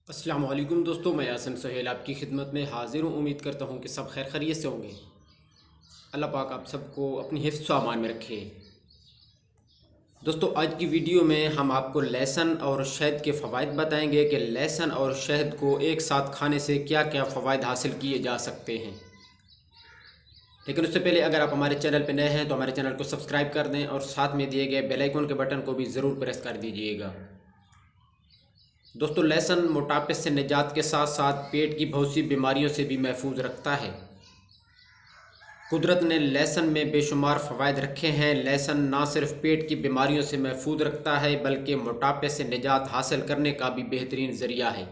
अस्सलाम वालेकुम दोस्तों, मैं यासिन सोहेल आपकी खिदमत में हाज़िर हूँ। उम्मीद करता हूँ कि सब खैर खैरियत से होंगे। अल्लाह पाक आप सबको अपनी हिफ्ज़ व अमान में रखे। दोस्तों, आज की वीडियो में हम आपको लहसुन और शहद के फ़वाइद बताएंगे कि लहसुन और शहद को एक साथ खाने से क्या क्या फ़वाइद हासिल किए जा सकते हैं। लेकिन उससे पहले अगर आप हमारे चैनल पर नए हैं तो हमारे चैनल को सब्सक्राइब कर दें और साथ में दिए गए बेल आइकन के बटन को भी ज़रूर प्रेस कर दीजिएगा। दोस्तों, लहसुन मोटापे से निजात के साथ साथ पेट की बहुत सी बीमारियों से भी महफूज रखता है। कुदरत ने लहसुन में बेशुमार फ़वाइद रखे हैं। लहसुन ना सिर्फ पेट की बीमारियों से महफूज रखता है बल्कि मोटापे से निजात हासिल करने का भी बेहतरीन ज़रिया है।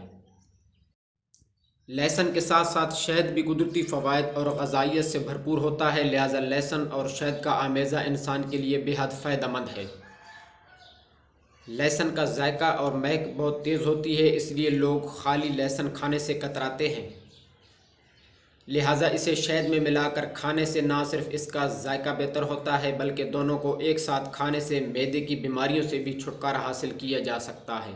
लहसुन के साथ साथ शहद भी कुदरती फ़वाइद और ग़ज़ाइयत से भरपूर होता है, लिहाजा लहसुन और शहद का आमेज़ा इंसान के लिए बेहद फ़ायदेमंद है। लहसुन का जायका और महक बहुत तेज़ होती है, इसलिए लोग खाली लहसुन खाने से कतराते हैं। लिहाजा इसे शहद में मिलाकर खाने से ना सिर्फ इसका जायका बेहतर होता है बल्कि दोनों को एक साथ खाने से मैदे की बीमारियों से भी छुटकारा हासिल किया जा सकता है।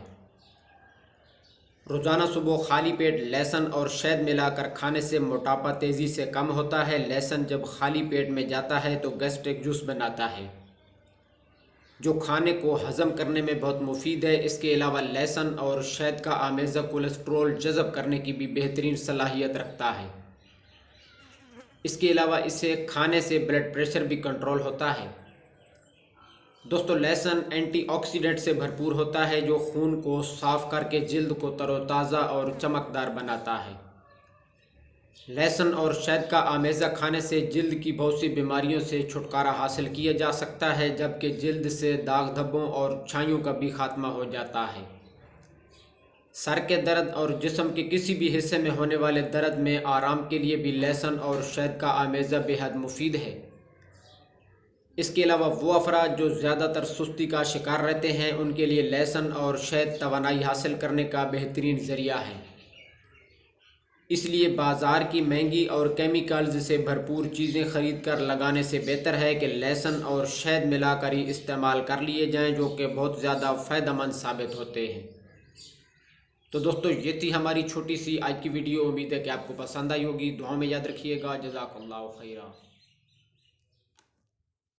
रोज़ाना सुबह खाली पेट लहसुन और शहद मिलाकर खाने से मोटापा तेज़ी से कम होता है। लहसुन जब खाली पेट में जाता है तो गैस्ट्रिक जूस बनाता है, जो खाने को हज़म करने में बहुत मुफीद है। इसके अलावा लहसुन और शहद का आमेज़ा कोलेस्ट्रोल जज़ब करने की भी बेहतरीन सलाहियत रखता है। इसके अलावा इसे खाने से ब्लड प्रेशर भी कंट्रोल होता है। दोस्तों, लहसुन एंटीऑक्सीडेंट से भरपूर होता है, जो खून को साफ़ करके जल्द को तरोताज़ा और चमकदार बनाता है। लहसुन और शहद का आमेज़ा खाने से जल्द की बहुत सी बीमारियों से छुटकारा हासिल किया जा सकता है, जबकि जल्द से दाग धब्बों और छाइयों का भी खात्मा हो जाता है। सर के दर्द और जिस्म के किसी भी हिस्से में होने वाले दर्द में आराम के लिए भी लहसुन और शहद का आमेज़ा बेहद मुफीद है। इसके अलावा वो अफराद जो ज़्यादातर सुस्ती का शिकार रहते हैं, उनके लिए लहसुन और शहद तवानाई हासिल करने का बेहतरीन ज़रिया है। इसलिए बाज़ार की महंगी और केमिकल्स से भरपूर चीज़ें ख़रीद कर लगाने से बेहतर है कि लहसुन और शहद मिलाकर ही इस्तेमाल कर लिए जाएं, जो कि बहुत ज़्यादा फ़ायदेमंद साबित होते हैं। तो दोस्तों, ये थी हमारी छोटी सी आज की वीडियो। उम्मीद है कि आपको पसंद आई होगी। दुआ में याद रखिएगा। जज़ाकल्लाहु खैरा।